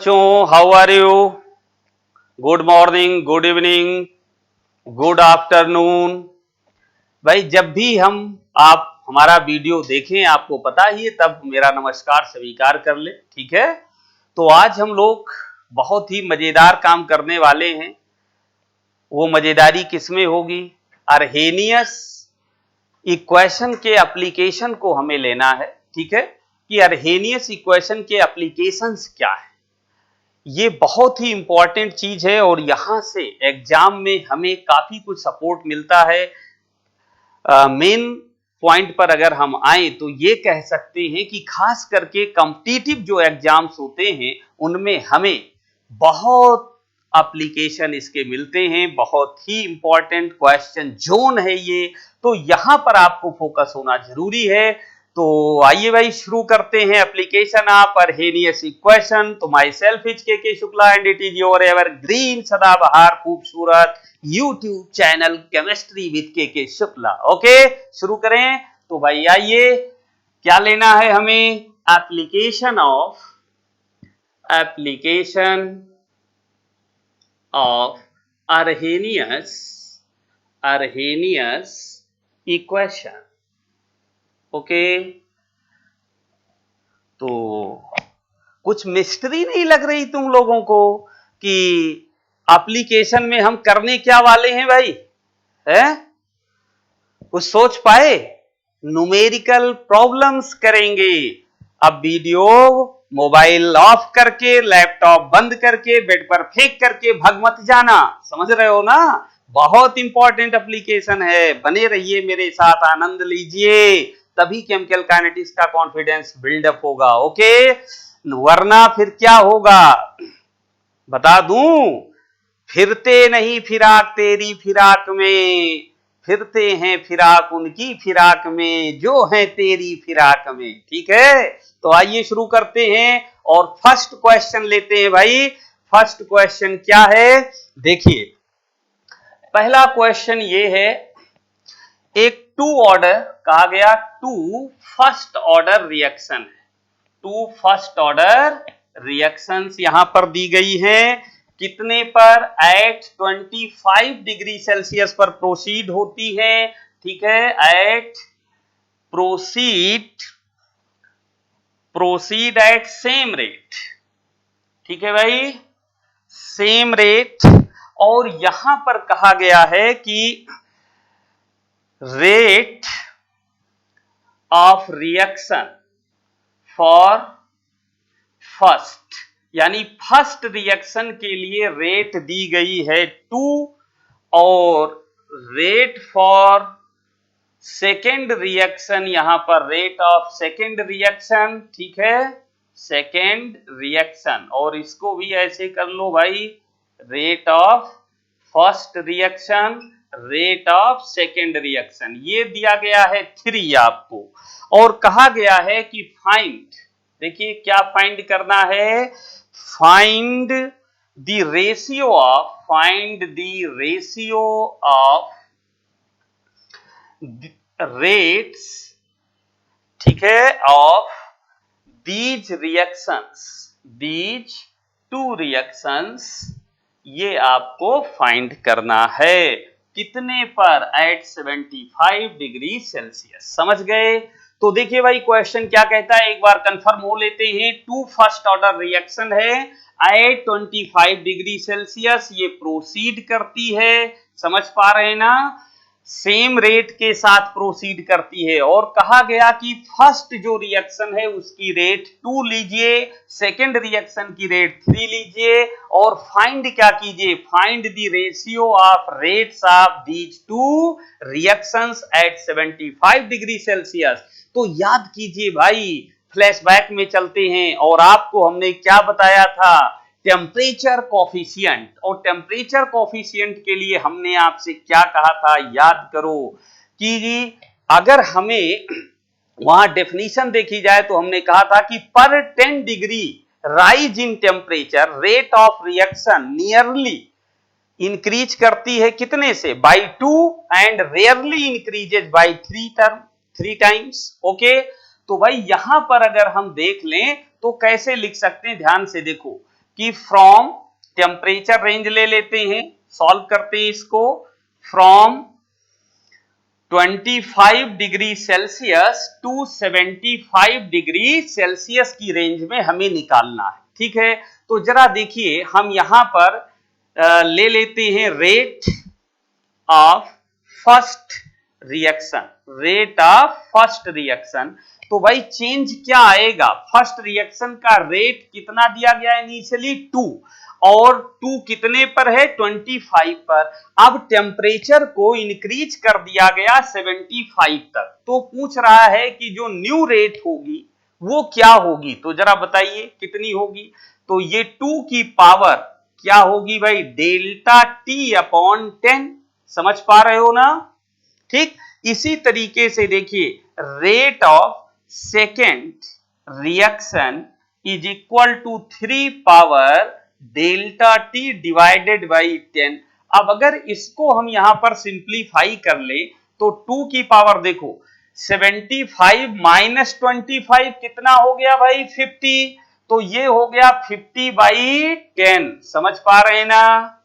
बच्चों, how are you? Good morning, good evening, good afternoon. भाई जब भी आप हमारा वीडियो देखें, आपको पता ही है, तब मेरा नमस्कार स्वीकार कर ले, ठीक है? तो आज हम लोग बहुत ही मजेदार काम करने वाले हैं। वो मजेदारी किसमें होगी? अर्हेनियस इक्वेशन के एप्लीकेशन को हमें लेना है, ठीक है? कि अर्हेनियस इक्वेशन के एप्लीकेशंस क्या है। ये बहुत ही इंपॉर्टेंट चीज है और यहां से एग्जाम में हमें काफी कुछ सपोर्ट मिलता है। मेन पॉइंट पर अगर हम आए तो ये कह सकते हैं कि खास करके कॉम्पिटिटिव जो एग्जाम्स होते हैं उनमें हमें बहुत एप्लीकेशन इसके मिलते हैं। बहुत ही इंपॉर्टेंट क्वेश्चन जोन है ये, तो यहां पर आपको फोकस होना जरूरी है। तो आइए भाई शुरू करते हैं एप्लीकेशन ऑफ अर्हेनियस इक्वेशन। तो माई सेल्फ इज के Shukla and it is your evergreen सदाबहार खूबसूरत यूट्यूब चैनल केमिस्ट्री विद के शुक्ला। ओके, शुरू करें। तो भाई आइए, क्या लेना है हमें? Application of Arrhenius equation. Okay, तो कुछ मिस्ट्री नहीं लग रही तुम लोगों को कि एप्लीकेशन में हम करने क्या वाले हैं भाई? हैं? कुछ सोच पाए? न्यूमेरिकल प्रॉब्लम्स करेंगे। अब वीडियो मोबाइल ऑफ करके, लैपटॉप बंद करके, बेड पर फेंक करके भग मत जाना, समझ रहे हो ना? बहुत इंपॉर्टेंट एप्लीकेशन है, बने रहिए मेरे साथ, आनंद लीजिए, तभी केमिकल काइनेटिक्स का कॉन्फिडेंस बिल्डअप होगा। ओके, वरना फिर क्या होगा बता दूं? फिरते नहीं फिराक तेरी फिराक में, फिरते हैं फिराक उनकी फिराक में जो है तेरी फिराक में। ठीक है, तो आइए शुरू करते हैं और फर्स्ट क्वेश्चन लेते हैं भाई। फर्स्ट क्वेश्चन क्या है? देखिए, पहला क्वेश्चन ये है, एक टू ऑर्डर कहा गया, टू फर्स्ट ऑर्डर रिएक्शन है। टू फर्स्ट ऑर्डर रिएक्शंस यहां पर दी गई हैं। कितने पर? एट 25 डिग्री सेल्सियस पर प्रोसीड होती है। ठीक है, at proceed at same rate. ठीक है भाई, सेम रेट। और यहां पर कहा गया है कि rate of reaction for first, यानी फर्स्ट रिएक्शन के लिए रेट दी गई है 2 और रेट फॉर सेकेंड रिएक्शन, यहां पर रेट ऑफ सेकेंड रिएक्शन। ठीक है, सेकेंड रिएक्शन, और इसको भी ऐसे कर लो भाई, rate of first reaction, rate of second reaction. ये दिया गया है 3 आपको, और कहा गया है कि फाइंड, देखिए क्या फाइंड करना है? Find the ratio of rates, ठीक है, ऑफ दीज टू रिएक्शंस। ये आपको फाइंड करना है। कितने पर? At 75 degree Celsius. समझ गए? तो देखिए भाई, क्वेश्चन क्या कहता है, एक बार कंफर्म हो लेते हैं। टू फर्स्ट ऑर्डर रिएक्शन है एट 25 डिग्री सेल्सियस, ये प्रोसीड करती है। समझ पा रहे हैं ना? सेम रेट के साथ प्रोसीड करती है। और कहा गया कि फर्स्ट जो रिएक्शन है उसकी रेट 2 लीजिए, सेकेंड रिएक्शन की रेट 3 लीजिए, और फाइंड क्या कीजिए? Find the ratio of rates of these two reactions at 75 degree Celsius. तो याद कीजिए भाई, फ्लैशबैक में चलते हैं, और आपको हमने क्या बताया था? Temperature coefficient. और टेम्परेचर कोफिशिएंट के लिए हमने आपसे क्या कहा था? याद करो कि अगर हमें वहां डेफिनेशन देखी जाए तो हमने कहा था कि पर 10 degree rise in temperature rate of reaction nearly increase करती है कितने से? By 2 and rarely increases by 3 times. Okay, तो भाई यहां पर अगर हम देख लें तो कैसे लिख सकते हैं? ध्यान से देखो कि फ्रॉम टेम्परेचर रेंज ले लेते हैं, सॉल्व करते हैं इसको। From 25 degree Celsius to 75 degree Celsius की रेंज में हमें निकालना है, ठीक है। तो जरा देखिए, हम यहां पर ले लेते हैं rate of first reaction, rate of first reaction. तो भाई चेंज क्या आएगा, फर्स्ट रिएक्शन का रेट कितना दिया गया है इनिशियली 2, और 2 कितने पर है 25 पर। अब टेम्परेचर को इंक्रीज कर दिया गया 75 तक, तो पूछ रहा है कि जो न्यू रेट होगी वो क्या होगी, तो जरा बताइए कितनी होगी। तो ये 2 की पावर क्या होगी भाई, डेल्टा टी अपॉन 10, समझ पा रहे हो ना, ठीक। इसी तरीके से देखिए, rate of second reaction is equal to 3 power delta T divided by 10। अब अगर इसको हम यहां पर सिंप्लीफाई कर ले तो 2 की पावर देखो 75 माइनस 25 कितना हो गया भाई 50, तो ये हो गया 50 बाई 10, समझ पा रहे हैं ना।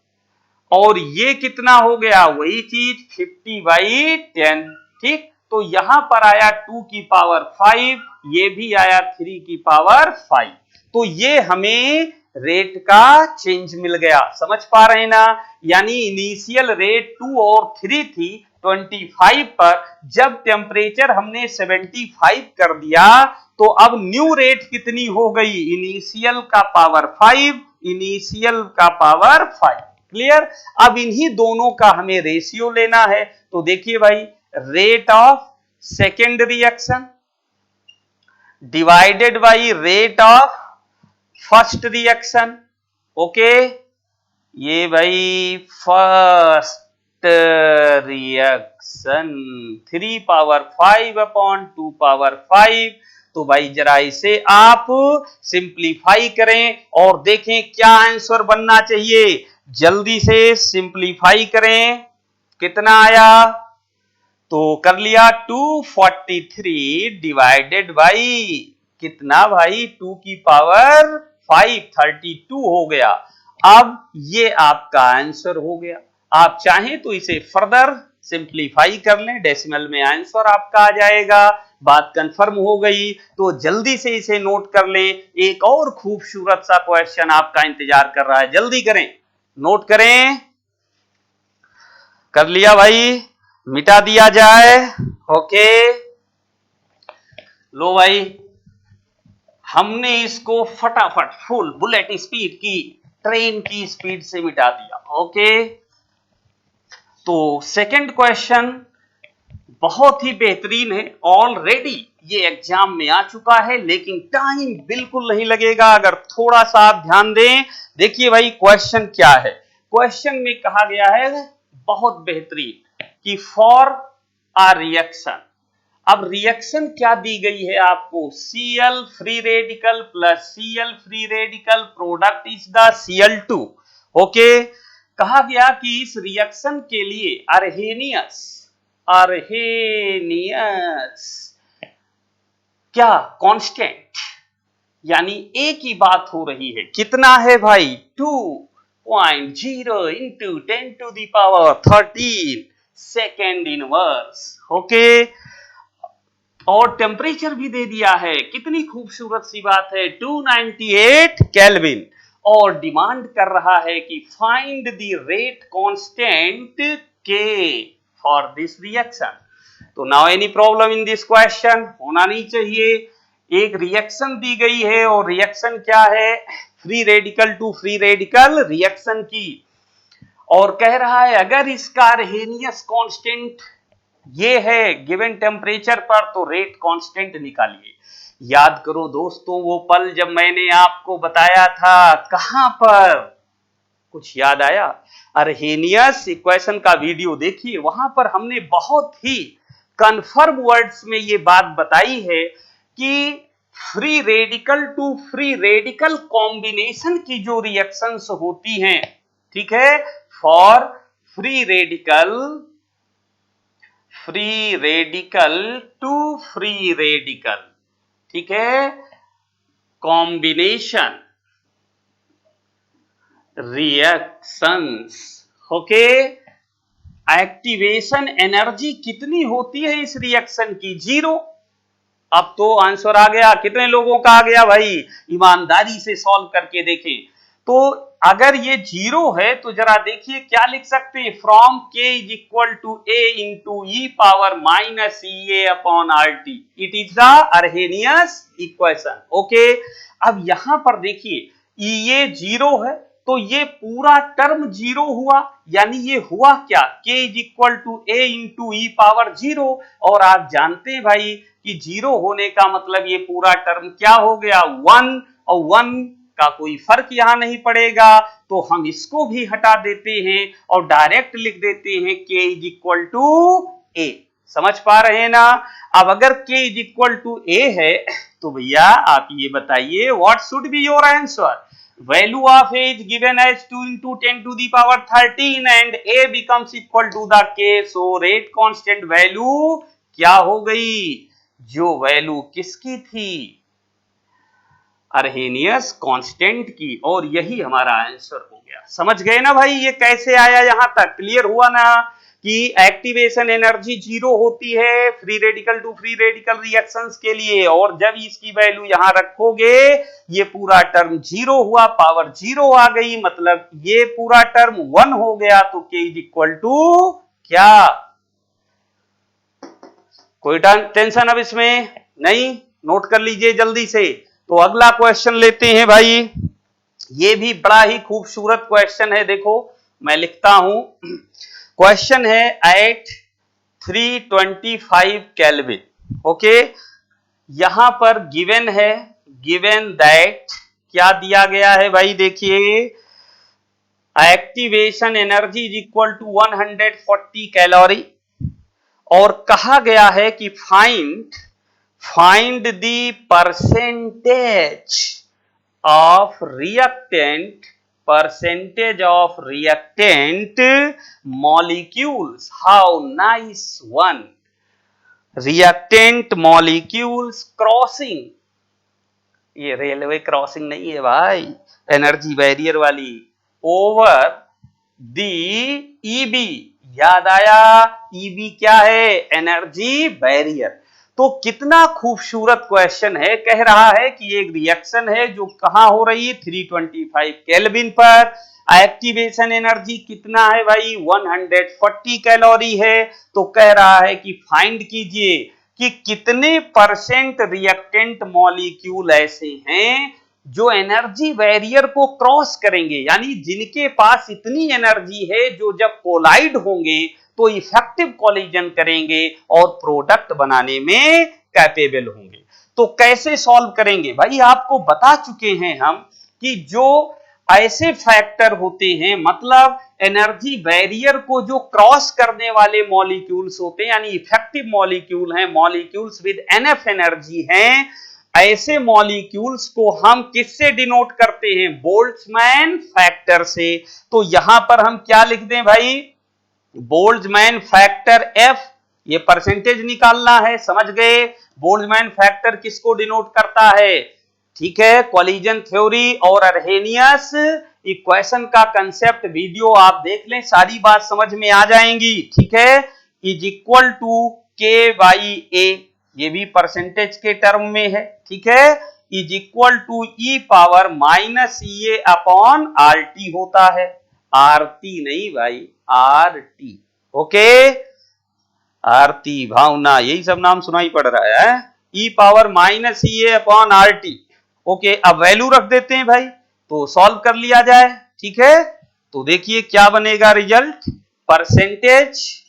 और ये कितना हो गया, वही चीज 50 बाई 10, ठीक। तो यहां पर आया 2 की पावर 5, ये भी आया 3 की पावर 5, तो ये हमें रेट का चेंज मिल गया, समझ पा रहे हैं ना। यानी इनिशियल रेट 2 और 3 थी 25 पर, जब टेम्परेचर हमने 75 कर दिया तो अब न्यू रेट कितनी हो गई, इनिशियल का पावर 5, इनिशियल का पावर 5, क्लियर। अब इन्हीं दोनों का हमें रेशियो लेना है, तो देखिए भाई, rate of second reaction divided by rate of first reaction, okay. ये भाई first reaction 3 power 5 upon 2 power 5, तो भाई जरा इसे आप सिंप्लीफाई करें और देखें क्या आंसर बनना चाहिए, जल्दी से सिंप्लीफाई करें, कितना आया, तो कर लिया 243 डिवाइडेड बाई कितना भाई 2 की पावर 5, 32 हो गया। अब ये आपका आंसर हो गया। आप चाहें तो इसे फर्दर सिंप्लीफाई कर लें, डेसिमल में आंसर आपका आ जाएगा। बात कंफर्म हो गई तो जल्दी से इसे नोट कर लें। एक और खूबसूरत सा क्वेश्चन आपका इंतजार कर रहा है, जल्दी करें, नोट करें। कर लिया भाई, मिटा दिया जाए, ओके। लो भाई, हमने इसको फटाफट फुल बुलेट स्पीड की, ट्रेन की स्पीड से मिटा दिया, ओके। तो सेकंड क्वेश्चन बहुत ही बेहतरीन है, ऑलरेडी ये एग्जाम में आ चुका है, लेकिन टाइम बिल्कुल नहीं लगेगा अगर थोड़ा सा आप ध्यान दें। देखिए भाई क्वेश्चन क्या है, क्वेश्चन में कहा गया है बहुत बेहतरीन कि फॉर आ रिएक्शन, अब रिएक्शन क्या दी गई है आपको, Cl free radical plus Cl free radical product is the Cl2, okay. कहा गया कि इस रिएक्शन के लिए अर्हेनियस, अर्हेनियस क्या कांस्टेंट, यानी ए की बात हो रही है, कितना है भाई 2.0 into 10 to the power 13 second inverse, okay. और टेम्परेचर भी दे दिया है, कितनी खूबसूरत सी बात है 298 केल्विन, और डिमांड कर रहा है कि फाइंड द रेट कांस्टेंट के फॉर दिस रिएक्शन। तो now any problem in this question, होना नहीं चाहिए। एक रिएक्शन दी गई है और रिएक्शन क्या है, free radical to free radical reaction की, और कह रहा है अगर इसका अर्हेनियस कांस्टेंट ये है गिवन टेम्परेचर पर, तो रेट कांस्टेंट निकालिए। याद करो दोस्तों वो पल जब मैंने आपको बताया था, कहां पर, कुछ याद आया, अर्हेनियस इक्वेशन का वीडियो देखिए, वहां पर हमने बहुत ही कंफर्म वर्ड्स में ये बात बताई है कि free radical to free radical combination की जो रिएक्शंस होती हैं, ठीक है, for free radical, free radical to free radical, ठीक है, combination, reactions. Okay, activation energy कितनी होती है इस रिएक्शन की? 0। अब तो आंसर आ गया। कितने लोगों का आ गया भाई? ईमानदारी से सॉल्व करके देखें। तो अगर ये 0 है तो जरा देखिए क्या लिख सकते हैं, from k is equal to a into E power minus E A upon R T, it is the Arrhenius equation. Okay, अब यहां पर देखिए ये 0 है तो ये पूरा टर्म 0 हुआ, यानी ये हुआ क्या, k is equal to a into E power 0। और आप जानते हैं भाई कि 0 होने का मतलब ये पूरा टर्म क्या हो गया, 1, और 1 का कोई फर्क यहां नहीं पड़ेगा, तो हम इसको भी हटा देते हैं और डायरेक्ट लिख देते हैं k is equal to a। समझ पा रहे हैं ना? अब अगर k is equal to a है तो भैया आप ये बताइए what should be your answer. Value of a is given as 2 into 10 to the power 13 and a becomes equal to the k, so rate constant value क्या हो गई, जो वैल्यू किसकी थी, अर्हेनियस कांस्टेंट की, और यही हमारा आंसर हो गया। समझ गए ना भाई ये कैसे आया, यहां तक क्लियर हुआ ना कि एक्टिवेशन एनर्जी 0 होती है free radical to free radical reactions के लिए, और जब इसकी वैल्यू यहां रखोगे ये पूरा टर्म 0 हुआ, पावर 0 आ गई, मतलब ये पूरा टर्म 1 हो गया, तो k इज इक्वल टू क्या, कोई टेंशन अब इसमें नहीं, नोट कर लीजिए जल्दी से। तो अगला क्वेश्चन लेते हैं भाई, ये भी बड़ा ही खूबसूरत क्वेश्चन है, देखो मैं लिखता हूं। क्वेश्चन है एट 325 केल्विन। ओके, यहां पर गिवन है, गिवन दैट क्या दिया गया है भाई, देखिए activation energy is equal to 140 calorie, और कहा गया है कि find the percentage of reactant molecules. How nice one, reactant molecules crossing, ये रेलवे क्रॉसिंग नहीं है भाई, एनर्जी बैरियर वाली, ओवर दी ईबी, याद आया, ईबी क्या है, एनर्जी बैरियर। तो कितना खूबसूरत क्वेश्चन है, कह रहा है कि एक रिएक्शन है जो कहां हो रही है, 325 केल्विन पर, एक्टिवेशन एनर्जी कितना है भाई, 140 कैलोरी है, तो कह रहा है कि फाइंड कीजिए कि कितने परसेंट रिएक्टेंट मॉलिक्यूल ऐसे हैं जो एनर्जी बैरियर को क्रॉस करेंगे, यानी जिनके पास इतनी एनर्जी है जो जब कोलाइड होंगे तो इफेक्टिव कोलिजन करेंगे और प्रोडक्ट बनाने में कैपेबल होंगे। तो कैसे सॉल्व करेंगे भाई, आपको बता चुके हैं हम कि जो ऐसे फैक्टर होते हैं, मतलब एनर्जी बैरियर को जो क्रॉस करने वाले मॉलिक्यूल्स होते हैं, यानी इफेक्टिव मॉलिक्यूल हैं, मॉलिक्यूल्स विद एनएफ एनर्जी हैं, ऐसे मॉलिक्यूल्स को हम किससे डिनोट करते हैं, बोल्ट्जमैन फैक्टर से। तो यहां पर हम क्या लिख दें भाई, बोल्ट्जमैन फैक्टर F, ये परसेंटेज निकालना है, समझ गए। बोल्ट्जमैन फैक्टर किसको डिनोट करता है, ठीक है, कोलिजन थ्योरी और अर्हेनियस इक्वेशन का कंसेप्ट वीडियो आप देख लें, सारी बात समझ में आ जाएंगी, ठीक है। Is equal to K by A, ये भी परसेंटेज के टर्म में है, ठीक है, is equal to e power minus E A upon R T होता है, आर टी नहीं भाई, R T. Okay, Aarti Bhavna यही सब नाम सुनाई पड़ रहा है, e power minus E A upon R T. Okay, अब वैल्यू रख देते हैं भाई, तो सॉल्व कर लिया जाए, ठीक है। तो देखिए क्या बनेगा रिजल्ट, परसेंटेज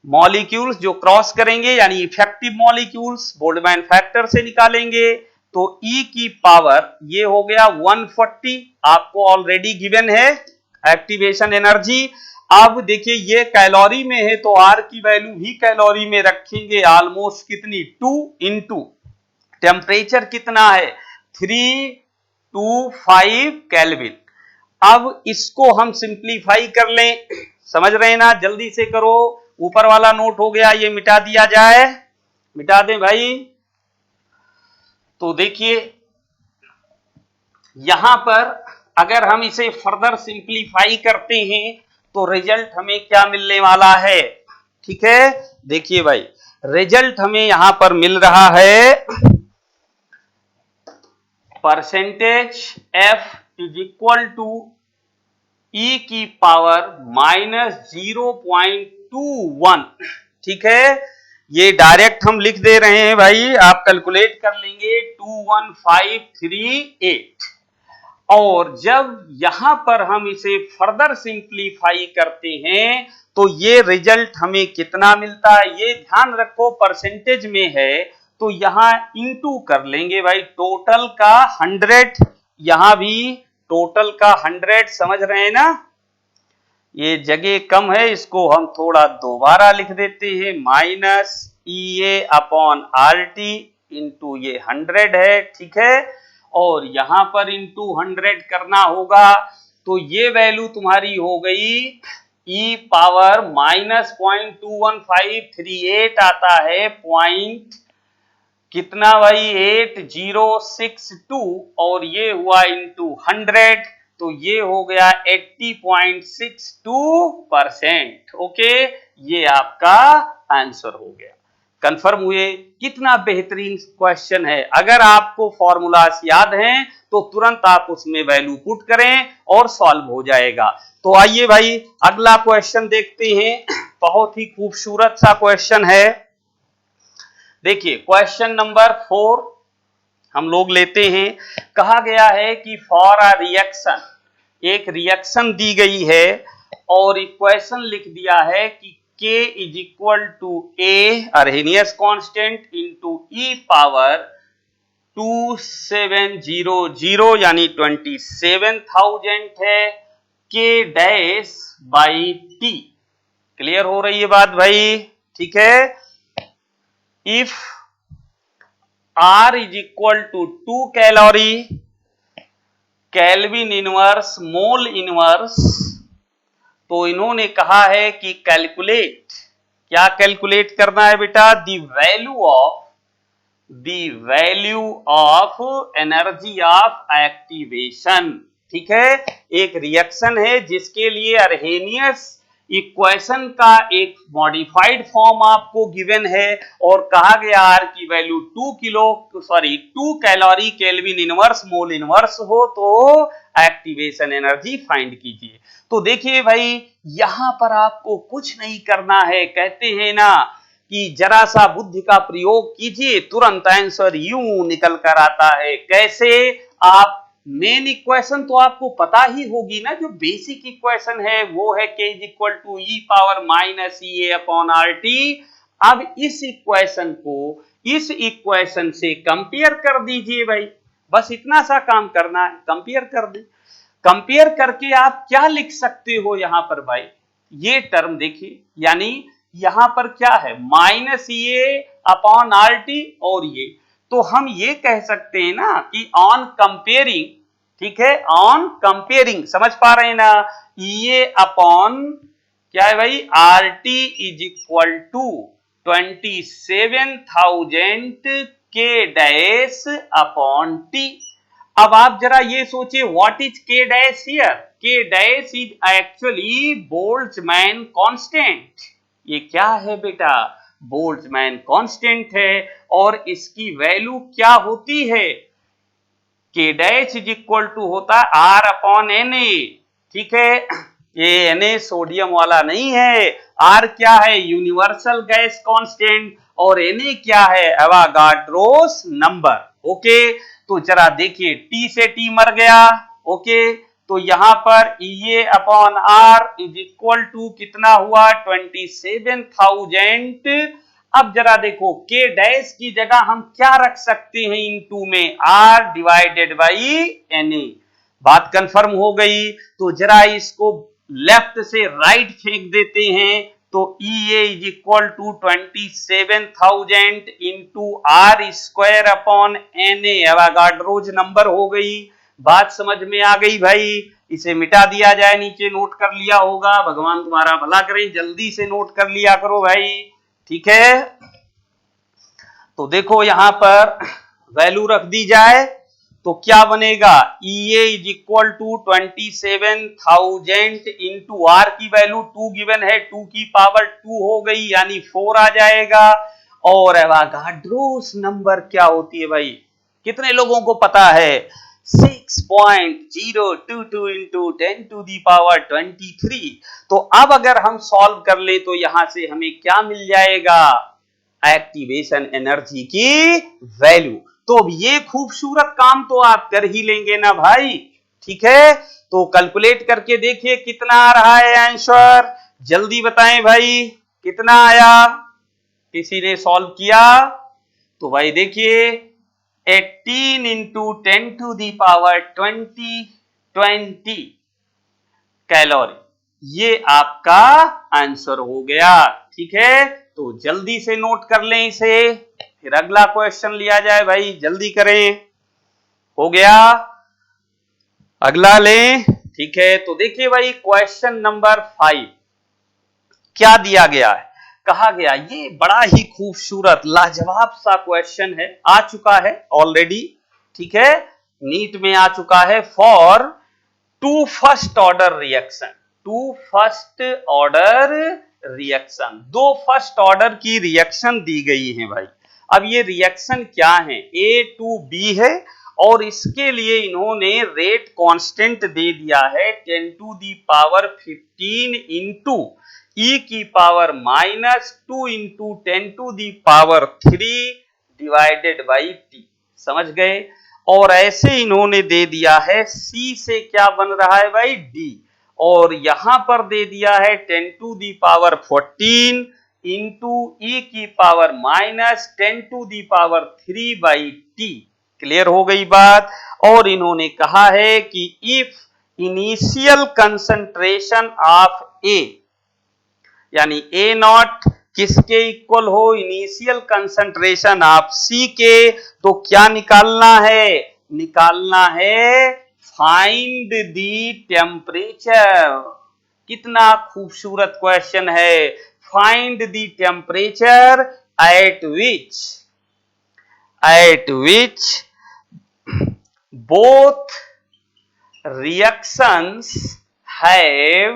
मॉलिक्यूल्स जो क्रॉस करेंगे यानी इफेक्टिव मॉलिक्यूल्स बोल्ट्जमैन फैक्टर से निकालेंगे, तो E की पावर ये हो गया 140, आपको ऑलरेडी गिवन है एक्टिवेशन एनर्जी। अब देखिए ये कैलोरी में है तो R की वैल्यू भी कैलोरी में रखेंगे, ऑलमोस्ट कितनी, 2 इंटू टेम्परेचर कितना है, 325 केल्विन। अब इसको हम सिंप्लीफाई कर लें, समझ रहे हैं ना, जल्दी से करो, ऊपर वाला नोट हो गया, ये मिटा दिया जाए, मिटा दें भाई। तो देखिए यहां पर अगर हम इसे फर्दर सिंप्लीफाई करते हैं तो रिजल्ट हमें क्या मिलने वाला है, ठीक है। देखिए भाई, रिजल्ट हमें यहां पर मिल रहा है percentage F is equal to E की पावर -0.21, ठीक है। ये डायरेक्ट हम लिख दे रहे हैं भाई, आप कैलकुलेट कर लेंगे 21538। और जब यहां पर हम इसे फर्दर सिंप्लीफाई करते हैं तो ये रिजल्ट हमें कितना मिलता है, ये ध्यान रखो परसेंटेज में है तो यहां इनटू कर लेंगे भाई, टोटल का 100, यहां भी टोटल का 100, समझ रहे हैं ना। ये जगह कम है, इसको हम थोड़ा दोबारा लिख देते हैं, -EA/RT इंटू ये 100 है, ठीक है। और यहां पर इंटू 100 करना होगा तो ये वैल्यू तुम्हारी हो गई ई पावर -0.21538 आता है, पॉइंट कितना भाई 8062, और ये हुआ इंटू 100 तो ये हो गया 80.62%। ओके, ये आपका आंसर हो गया। कंफर्म हुए, कितना बेहतरीन क्वेश्चन है। अगर आपको फॉर्मूलास याद हैं तो तुरंत आप उसमें वैल्यू पुट करें और सॉल्व हो जाएगा। तो आइए भाई अगला क्वेश्चन देखते हैं, बहुत ही खूबसूरत सा क्वेश्चन है। देखिए क्वेश्चन नंबर 4 हम लोग लेते हैं। कहा गया है कि फॉर अ रिएक्शन, एक रिएक्शन दी गई है और इक्वेशन लिख दिया है कि K is equal to A Arrhenius constant into E power 2700 यानी 27,000 है, K dash by T। Clear हो रही है बात भाई, ठीक है। If R is equal to 2 calorie, Kelvin inverse, mole inverse, तो इन्होंने कहा है कि कैलकुलेट, क्या कैलकुलेट करना है बेटा, the value of energy of activation, ठीक है। एक रिएक्शन है जिसके लिए अर्हेनियस इक्वेशन का एक मॉडिफाइड फॉर्म आपको गिवन है और कहा गया आर की value 2 calorie Kelvin inverse mole inverse हो तो एक्टिवेशन एनर्जी फाइंड कीजिए। तो देखिए भाई यहां पर आपको कुछ नहीं करना है, कहते हैं ना कि जरा सा बुद्धि का प्रयोग कीजिए तुरंत आंसर यूं निकल कर आता है। कैसे, आप मेन इक्वेशन तो आपको पता ही होगी ना, जो बेसिक इक्वेशन है वो है k is equal to e power -EA/RT। अब इस इक्वेशन को इस इक्वेशन से कंपेयर कर दीजिए भाई, बस इतना सा काम करना है, कंपेयर कर दे। कंपेयर करके आप क्या लिख सकते हो यहां पर भाई, ये टर्म देखिए, यानी यहां पर क्या है -EA/RT और ये, तो हम ये कह सकते हैं ना कि ऑन कंपेयरिंग, ठीक है, ऑन कंपेयरिंग, समझ पा रहे हैं ना, EA अपॉन क्या है भाई RT is equal to 27,000 K dash upon T। अब आप जरा ये सोचिए what is K dash here, K dash is actually Boltzmann constant. ये क्या है बेटा, बोल्ट्जमैन कांस्टेंट है और इसकी वैल्यू क्या होती है, K dash is equal to होता है R अपॉन Na, ठीक है। ये Na सोडियम वाला नहीं है, R क्या है यूनिवर्सल गैस कांस्टेंट और Na क्या है एवोगाड्रोस नंबर। ओके, तो जरा देखिए T से T मर गया, ओके, तो यहां पर EA upon R is equal to कितना हुआ 27,000। अब जरा देखो K डैश की जगह हम क्या रख सकते हैं इन टू में, R डिवाइडेड बाई Na। बात कंफर्म हो गई, तो जरा इसको लेफ्ट से राइट फेंक देते हैं तो EA is equal to 27,000 into R square upon Na Avogadro's number हो गई। बात समझ में आ गई भाई, इसे मिटा दिया जाए, नीचे नोट कर लिया होगा, भगवान तुम्हारा भला करें, जल्दी से नोट कर लिया करो भाई, ठीक है। तो देखो यहां पर वैल्यू रख दी जाए तो क्या बनेगा, EA is equal to 27,000 into R की वैल्यू 2 गिवन है, 2 की पावर 2 हो गई यानी 4 आ जाएगा। और एवोगाड्रोस नंबर क्या होती है भाई, कितने लोगों को पता है, 6.022 इंटू 10 टू दी पावर 23। तो अब अगर हम सॉल्व कर ले तो यहां से हमें क्या मिल जाएगा, एक्टिवेशन एनर्जी की वैल्यू। तो अब ये खूबसूरत काम तो आप कर ही लेंगे ना भाई, ठीक है। तो कैलकुलेट करके देखिए कितना आ रहा है आंसर, जल्दी बताएं भाई कितना आया, किसी ने सॉल्व किया तो भाई देखिए 18 into 10 to the power 20 calorie, ये आपका आंसर हो गया, ठीक है। तो जल्दी से नोट कर लें इसे, फिर अगला क्वेश्चन लिया जाए भाई, जल्दी करें। हो गया, अगला लें, ठीक है। तो देखिए भाई क्वेश्चन नंबर 5 क्या दिया गया है, कहा गया, ये बड़ा ही खूबसूरत लाजवाब सा क्वेश्चन है, आ चुका है ऑलरेडी, ठीक है, नीट में आ चुका है। For two first order reaction, two first order reaction, दो फर्स्ट ऑर्डर की रिएक्शन दी गई है भाई। अब ये रिएक्शन क्या है, A टू B है और इसके लिए इन्होंने रेट कांस्टेंट दे दिया है 10 to the power 15 into E की power -2 into 10 to the power 3 divided by T, समझ गए। और ऐसे इन्होंने दे दिया है C से क्या बन रहा है भाई, D, और यहां पर दे दिया है 10 to the power 14 into E की power -10 to the power 3 by T। Clear हो गई बात। और इन्होंने कहा है कि if initial concentration of A, यानी A नॉट किसके इक्वल हो, इनिशियल कंसंट्रेशन ऑफ C के, तो क्या निकालना है, निकालना है फाइंड दी टेम्परेचर। कितना खूबसूरत क्वेश्चन है, find the temperature at which both reactions have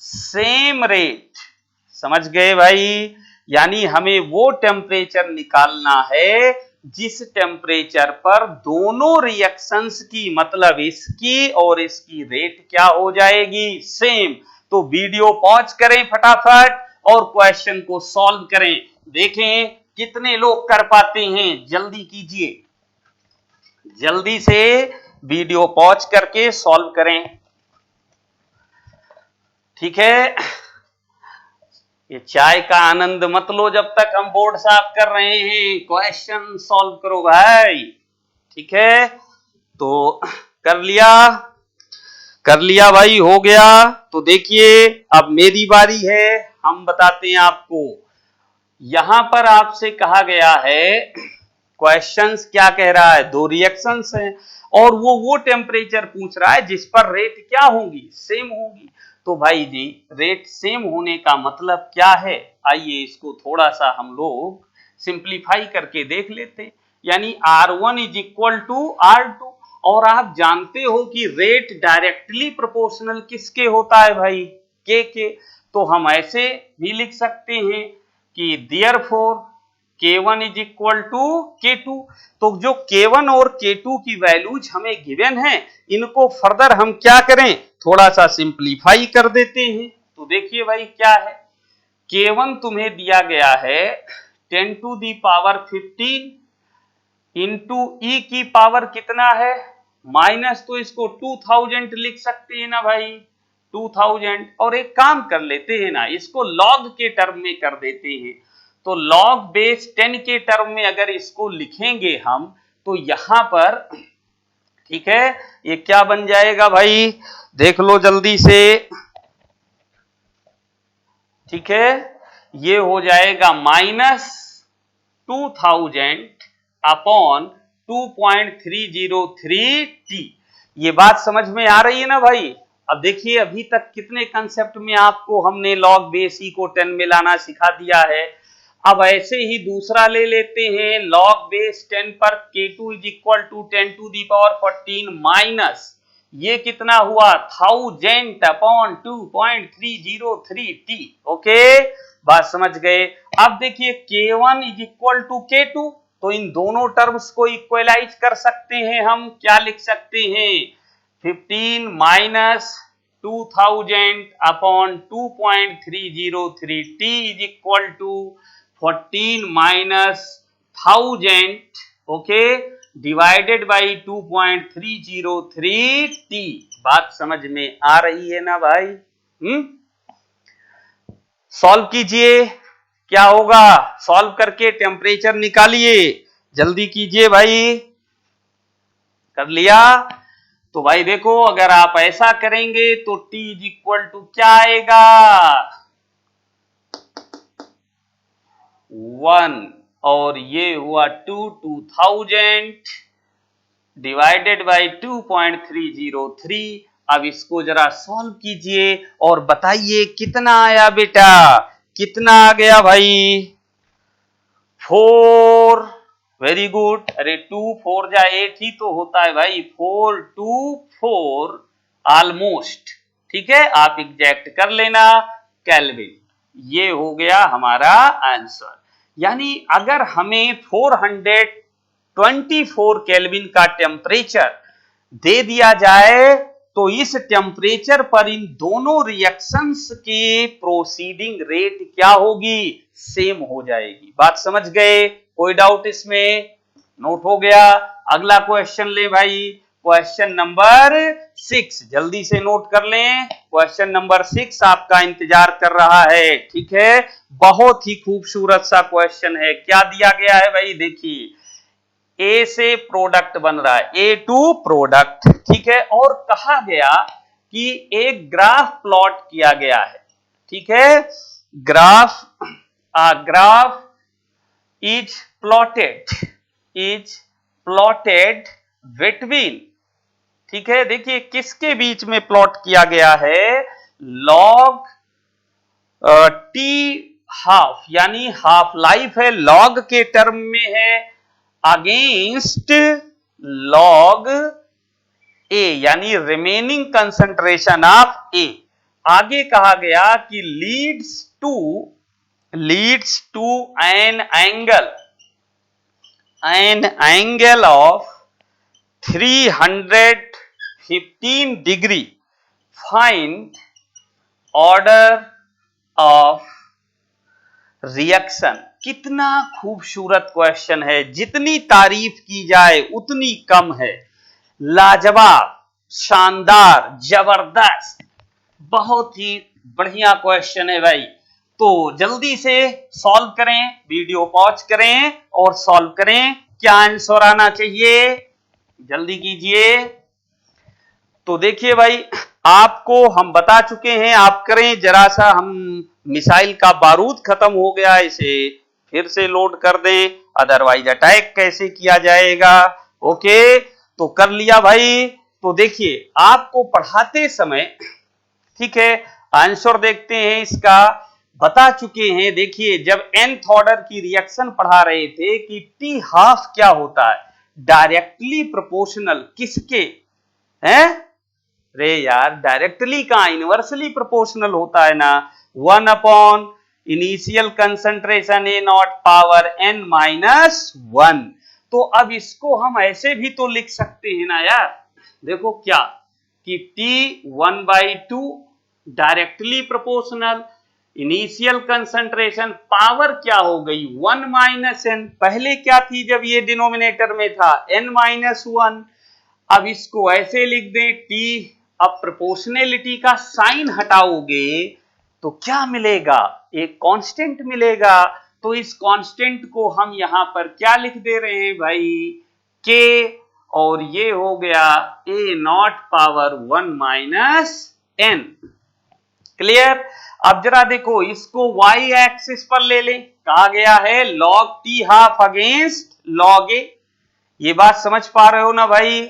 same rate, समझ गए भाई। यानी हमें वो टेम्परेचर निकालना है जिस टेम्परेचर पर दोनों रिएक्शंस की, मतलब इसकी और इसकी रेट क्या हो जाएगी, सेम। तो वीडियो पॉज करें फटाफट और क्वेश्चन को सॉल्व करें, देखें कितने लोग कर पाते हैं, जल्दी कीजिए, जल्दी से वीडियो पॉज करके सॉल्व करें, ठीक है। ये चाय का आनंद मत लो जब तक हम बोर्ड साफ कर रहे हैं, क्वेश्चन सॉल्व करो भाई, ठीक है। तो कर लिया भाई, हो गया। तो देखिए अब मेरी बारी है, हम बताते हैं आपको। यहां पर आपसे कहा गया है, क्वेश्चंस क्या कह रहा है, दो रिएक्शंस हैं और वो टेम्परेचर पूछ रहा है जिस पर रेट क्या होगी, सेम होगी। तो भाई जी रेट सेम होने का मतलब क्या है, आइए इसको थोड़ा सा हम लोग सिंप्लीफाई करके देख लेते हैं। यानी R1 is equal to R2, और आप जानते हो कि रेट डायरेक्टली प्रोपोर्शनल किसके होता है भाई, के। तो हम ऐसे भी लिख सकते हैं कि therefore K1 is equal to K2। तो जो K1 और K2 की वैल्यूज हमें गिवन है, इनको फर्दर हम क्या करें, थोड़ा सा सिंप्लीफाई कर देते हैं। तो देखिए भाई क्या है, K1 तुम्हें दिया गया है 10 to the power 15 into E की पावर कितना है माइनस, तो इसको 2000 लिख सकते हैं ना भाई, 2000। और एक काम कर लेते हैं ना, इसको लॉग के टर्म में कर देते हैं। तो log बेस 10 के टर्म में अगर इसको लिखेंगे हम, तो यहां पर, ठीक है, ये क्या बन जाएगा भाई, देख लो जल्दी से, ठीक है, ये हो जाएगा -2000 अपॉन 2.303 T। ये बात समझ में आ रही है ना भाई। अब देखिए अभी तक कितने कंसेप्ट में आपको हमने लॉग बेस ई को 10 में लाना सिखा दिया है। अब ऐसे ही दूसरा ले लेते हैं, log बेस 10 पर K2 is equal to 10 to the power 14 minus ये कितना हुआ 1000 अपॉन 2.303 t। ओके, बात समझ गए। अब देखिए K1 is equal to K2, तो इन दोनों टर्म्स को इक्वलाइज कर सकते हैं हम। क्या लिख सकते हैं 15 minus 2000 upon 2.303 t is equal to 14 minus 1000 okay divided by 2.303 t। बात समझ में आ रही है ना भाई? सॉल्व कीजिए, क्या होगा, सॉल्व करके टेम्परेचर निकालिए, जल्दी कीजिए भाई। कर लिया? तो भाई देखो, अगर आप ऐसा करेंगे तो T इज इक्वल टू क्या आएगा 1 और ये हुआ 2000 डिवाइडेड बाई 2.303। अब इसको जरा सॉल्व कीजिए और बताइए कितना आया बेटा, कितना आ गया भाई 4। Very good. अरे 2 4 जा 8 ही तो होता है भाई, 4 2 4 ऑलमोस्ट। ठीक है, आप एग्जैक्ट कर लेना केल्विन। ये हो गया हमारा आंसर। यानी अगर हमें 424 केल्विन का टेम्परेचर दे दिया जाए तो इस टेम्परेचर पर इन दोनों रिएक्शंस की प्रोसीडिंग रेट क्या होगी, सेम हो जाएगी। बात समझ गए? कोई डाउट इसमें? नोट हो गया? अगला क्वेश्चन ले भाई, क्वेश्चन नंबर 6, जल्दी से नोट कर लें। क्वेश्चन नंबर 6 आपका इंतजार कर रहा है। ठीक है, बहुत ही खूबसूरत सा क्वेश्चन है। क्या दिया गया है भाई, देखिए ए से प्रोडक्ट बन रहा है, ए टू प्रोडक्ट। ठीक है, और कहा गया कि एक ग्राफ प्लॉट किया गया है। ठीक है, ग्राफ इज प्लॉटेड बिटवीन, ठीक है, देखिए किसके बीच में प्लॉट किया गया है, लॉग टी हाफ, यानी हाफ लाइफ है, लॉग के टर्म में है, अगेंस्ट लॉग ए, यानी रिमेनिंग कंसंट्रेशन ऑफ ए। आगे कहा गया कि leads to an angle of 315 degree, find order of reaction. कितना खूबसूरत क्वेश्चन है, जितनी तारीफ की जाए उतनी कम है। लाजवाब, शानदार, जबरदस्त, बहुत ही बढ़िया क्वेश्चन है भाई। तो जल्दी से सॉल्व करें, वीडियो पॉज करें और सॉल्व करें। क्या आंसर आना चाहिए, जल्दी कीजिए। तो देखिए भाई, आपको हम बता चुके हैं, आप करें जरा सा, हम मिसाइल का बारूद खत्म हो गया, इसे फिर से लोड कर दें, अदरवाइज अटैक कैसे किया जाएगा। ओके, तो कर लिया भाई। तो देखिए आपको पढ़ाते समय, ठीक है, आंसर देखते हैं इसका, बता चुके हैं। देखिए जब nth ऑर्डर की रिएक्शन पढ़ा रहे थे कि टी हाफ क्या होता है, डायरेक्टली प्रोपोर्शनल किसके हैं, रे यार डायरेक्टली का इनवर्सली प्रोपोर्शनल होता है ना, 1 upon initial concentration A not power n minus 1। तो अब इसको हम ऐसे भी तो लिख सकते हैं ना यार, देखो क्या कि t 1/2 directly proportional, initial concentration, power क्या हो गई 1 माइनस n, पहले क्या थी जब ये डिनोमिनेटर में था n माइनस 1। अब इसको ऐसे लिख दें t, अब प्रोपोर्शनलिटी का साइन हटाओगे तो क्या मिलेगा, एक कांस्टेंट मिलेगा। तो इस कांस्टेंट को हम यहां पर क्या लिख दे रहे हैं भाई, k, और ये हो गया a not power 1 minus n। Clear? अब जरा देखो इसको y एक्सिस पर ले लें, कहा गया है log t half against log a। ये बात समझ पा रहे हो ना भाई,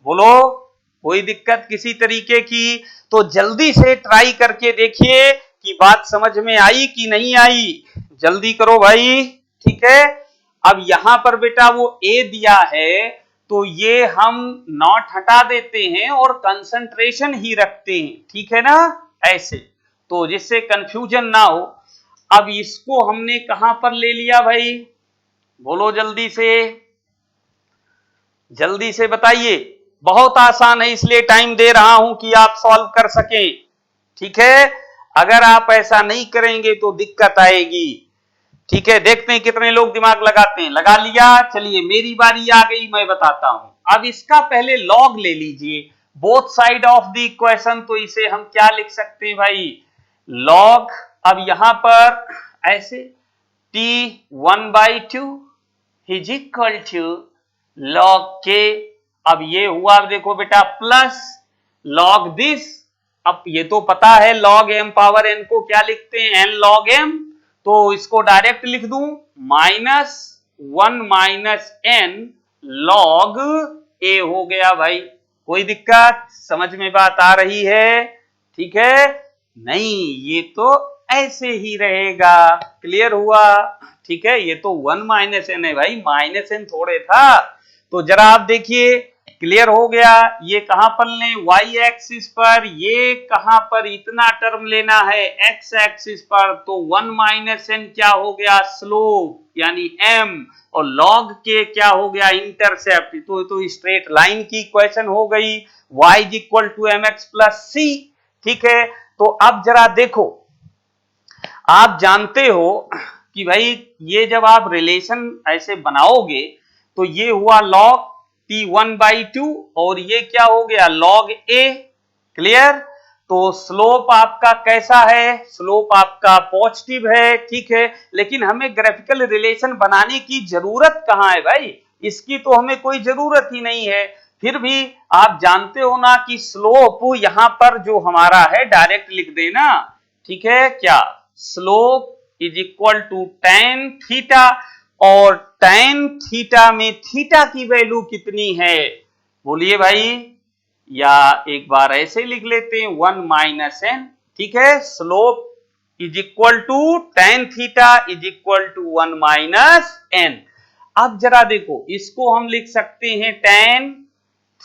बोलो कोई दिक्कत किसी तरीके की? तो जल्दी से ट्राई करके देखिए कि बात समझ में आई कि नहीं आई। जल्दी करो भाई। ठीक है, अब यहां पर बेटा वो ए दिया है तो ये हम नॉट हटा देते हैं और कंसंट्रेशन ही रखते हैं। ठीक है ना, ऐसे, तो जिससे कंफ्यूजन ना हो। अब इसको हमने कहां पर ले लिया भाई, बोलो जल्दी से बताइए। बहुत आसान है, इसलिए टाइम दे रहा हूं कि आप सॉल्व कर सकें। ठीक है, अगर आप ऐसा नहीं करेंगे तो दिक्कत आएगी। ठीक है, देखते हैं कितने लोग दिमाग लगाते हैं। लगा लिया, चलिए मेरी बारी आ गई, मैं बताता हूं। अब इसका पहले लॉग ले लीजिए, both side of the equation. तो इसे हम क्या लिख सकते हैं भाई, लॉग। अब यहां पर ऐसे t1/2 is equal to log के। अब ये हुआ, अब देखो बेटा, प्लस लॉग दिस। अब ये तो पता है लॉग m पावर n को क्या लिखते हैं, n log m। तो इसको डायरेक्ट लिख दूं, -1 - n log a हो गया भाई। कोई दिक्कत, समझ में बात आ रही है? ठीक है, नहीं ये तो ऐसे ही रहेगा। क्लियर हुआ? ठीक है, ये तो 1 - n है भाई, -n थोड़े था। तो जरा आप देखिए, क्लियर हो गया। ये कहां पर लें, y एक्सिस पर, ये कहां पर इतना टर्म लेना है x एक्सिस पर। तो 1 - n क्या हो गया, स्लोप यानी m, और log के क्या हो गया, इंटरसेप्ट। तो स्ट्रेट लाइन की इक्वेशन हो गई, y = mx + c। ठीक है, तो अब जरा देखो, आप जानते हो कि भाई ये जब आप रिलेशन ऐसे बनाओगे तो ये हुआ log t1/2 और ये क्या हो गया, log a। क्लियर? तो स्लोप आपका कैसा है, स्लोप आपका पॉजिटिव है। ठीक है, लेकिन हमें ग्राफिकल रिलेशन बनाने की जरूरत कहां है भाई, इसकी तो हमें कोई जरूरत ही नहीं है। फिर भी आप जानते हो ना कि स्लोप यहां पर जो हमारा है डायरेक्ट लिख देना। ठीक है, क्या, स्लोप = tan थीटा, और tan थीटा में थीटा की वैल्यू कितनी है, बोलिए भाई। या एक बार ऐसे लिख लेते हैं, 1 - n। ठीक है, स्लोप = tan थीटा = 1 - n। अब जरा देखो, इसको हम लिख सकते हैं tan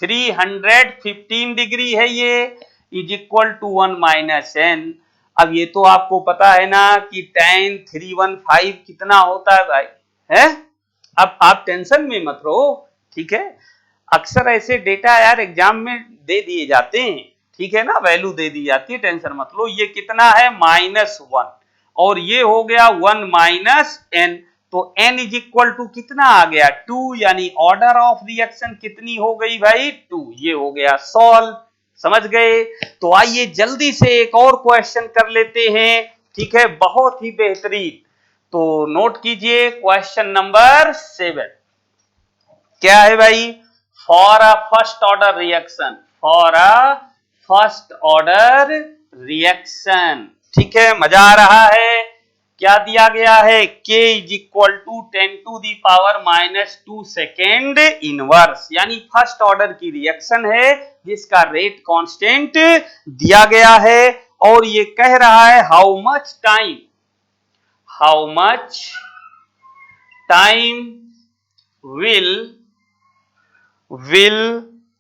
315 डिग्री है ये, = 1 - n। अब ये तो आपको पता है ना कि tan 315 कितना होता है भाई, है? अब आप टेंशन में मत रहो। ठीक है, अक्सर ऐसे डेटा यार एग्जाम में दे दिए जाते हैं। ठीक है ना, वैल्यू दे दी जाती है, टेंशन मत लो। ये कितना है, -1, और ये हो गया 1 - n। तो n = कितना आ गया, 2, यानी ऑर्डर ऑफ रिएक्शन कितनी हो गई भाई, 2। ये हो गया सॉल्व। समझ गए? तो आइए जल्दी से एक और क्वेश्चन कर लेते हैं। ठीक है, बहुत ही बेहतरीन। तो नोट कीजिए, क्वेश्चन नंबर 7 क्या है भाई, for a first order reaction, for a first order reaction. ठीक है, मजा आ रहा है? क्या दिया गया है, k = 10⁻⁻² सेकेंड इनवर्स, यानी फर्स्ट ऑर्डर की रिएक्शन है जिसका रेट कांस्टेंट दिया गया है। और ये कह रहा है how much time will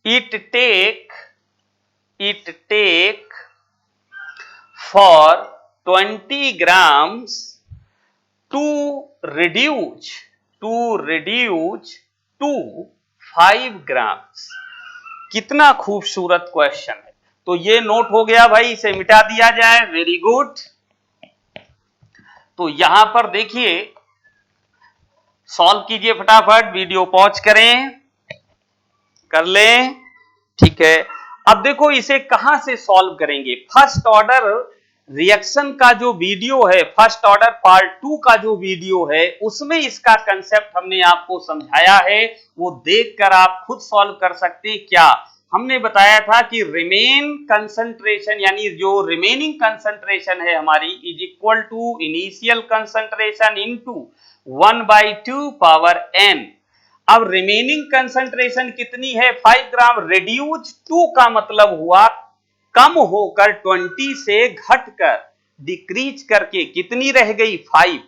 it take for 20 grams to reduce to 5 grams। कितना खूबसूरत क्वेश्चन है। तो ये नोट हो गया भाई, इसे मिटा दिया जाए। Very good. तो यहां पर देखिए, सॉल्व कीजिए फटाफट, वीडियो पॉज करें, कर लें। ठीक है, अब देखो इसे कहां से सॉल्व करेंगे। फर्स्ट ऑर्डर रिएक्शन का जो वीडियो है, फर्स्ट ऑर्डर पार्ट 2 का जो वीडियो है, उसमें इसका कंसेप्ट हमने आपको समझाया है, वो देखकर आप खुद सॉल्व कर सकते हैं। क्या हमने बताया था कि रिमेन कंसंट्रेशन, यानी जो रिमेनिंग कंसंट्रेशन है हमारी, = initial concentration into 1/2 power n। अब रिमेनिंग कंसंट्रेशन कितनी है, 5 ग्राम। रिड्यूज 2 का मतलब हुआ कम होकर 20 से घटकर डिक्रीज करके कितनी रह गई, 5।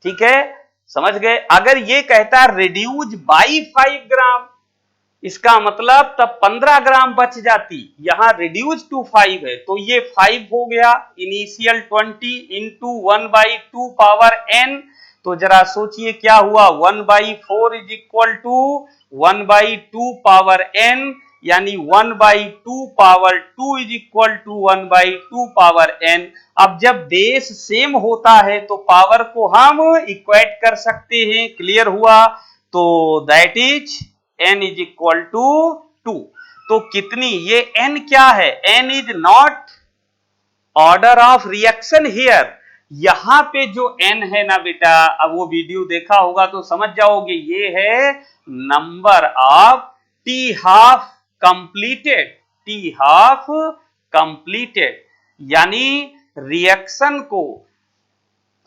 ठीक है, समझ गए। अगर ये कहता है रिड्यूज बाई 5 ग्राम, इसका मतलब तब 15 ग्राम बच जाती, यहां रिड्यूज टू 5 है तो ये 5 हो गया, इनिशियल 20 इंटू 1/2 पावर n। तो जरा सोचिए क्या हुआ, 1/4 is equal to 1/2 power n, यानी 1/2 power 2 is equal to 1/2 power n। अब जब बेस सेम होता है तो पावर को हम इक्वेट कर सकते हैं, क्लियर हुआ। तो that is n is equal to 2। तो कितनी, ये n क्या है, n is not order of reaction here. यहां पे जो n है ना बेटा, अब वो वीडियो देखा होगा तो समझ जाओगे, ये है number of T half completed, T half completed, यानी रिएक्शन को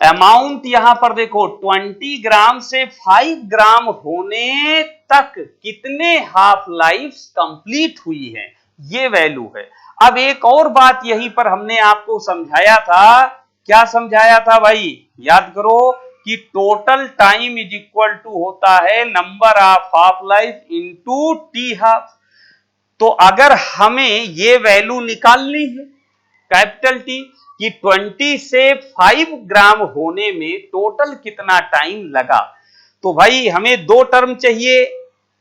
अमाउंट यहां पर देखो 20 ग्राम से 5 ग्राम होने तक कितने हाफ लाइफ कंप्लीट हुई है, ये वैल्यू है। अब एक और बात यहीं पर हमने आपको समझाया था, क्या समझाया था भाई, याद करो कि total time is equal to होता है number of half life into t half. तो अगर हमें ये वैल्यू निकालनी है कैपिटल टी कि 20 से 5 ग्राम होने में टोटल कितना टाइम लगा, तो भाई हमें दो टर्म चाहिए,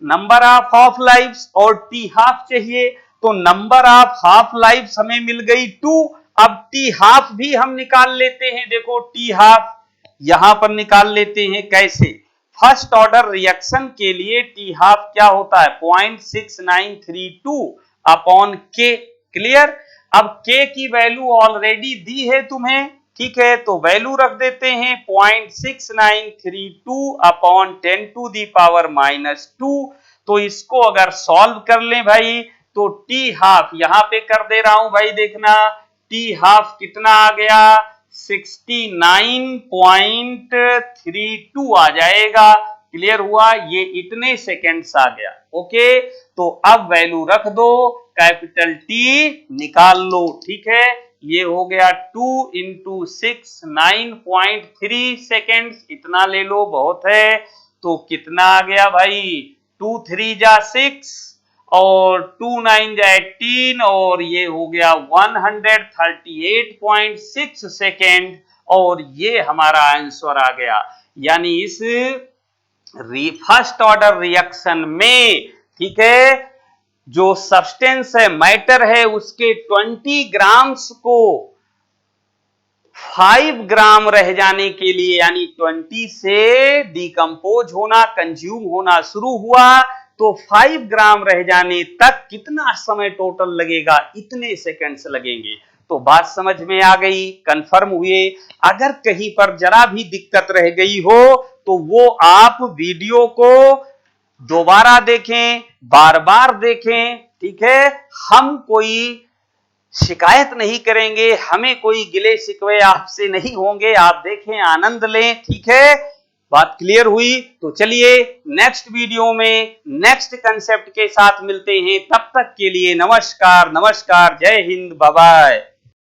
नंबर ऑफ हाफ लाइफ्स और टी हाफ चाहिए। तो नंबर ऑफ हाफ लाइफ्स हमें मिल गई 2, अब टी हाफ भी हम निकाल लेते हैं। देखो टी हाफ यहां पर निकाल लेते हैं, कैसे, फर्स्ट ऑर्डर रिएक्शन के लिए टी हाफ क्या होता है 0.6932 अपॉन के, क्लियर। अब k की वैल्यू ऑलरेडी दी है तुम्हें, ठीक है, तो वैल्यू रख देते हैं 0.6932 अपॉन 10 टू दी पावर -2। तो इसको अगर सॉल्व कर लें भाई तो टी हाफ यहां पे कर दे रहा हूं भाई, देखना टी हाफ कितना आ गया 69.32 आ जाएगा, क्लियर हुआ, ये इतने सेकेंड्स आ गया। ओके, तो अब वैल्यू रख दो, कैपिटल टी निकाल लो, ठीक है, ये हो गया 2 इंटू 6 9.3 सेकेंड्स, इतना ले लो बहुत है। तो कितना आ गया भाई, 2 3 जा 6 और 2 9 जा 18 और ये हो गया 138.6 सेकेंड, और ये हमारा आंसर आ गया। यानी इस फर्स्ट ऑर्डर रिएक्शन में, ठीक है, जो सब्सटेंस है, मैटर है, उसके 20 ग्राम्स को 5 ग्राम रह जाने के लिए, यानी 20 से डिकम्पोज होना, कंज्यूम होना शुरू हुआ, तो 5 ग्राम रह जाने तक कितना समय टोटल लगेगा, इतने सेकंड्स लगेंगे। तो बात समझ में आ गई, कंफर्म हुए। अगर कहीं पर जरा भी दिक्कत रह गई हो तो वो आप वीडियो को दोबारा देखें, बार बार देखें, ठीक है, हम कोई शिकायत नहीं करेंगे, हमें कोई गिले शिकवे आपसे नहीं होंगे, आप देखें, आनंद लें, ठीक है, बात क्लियर हुई। तो चलिए नेक्स्ट वीडियो में नेक्स्ट कंसेप्ट के साथ मिलते हैं, तब तक के लिए नमस्कार, नमस्कार, जय हिंद, बाय बाय।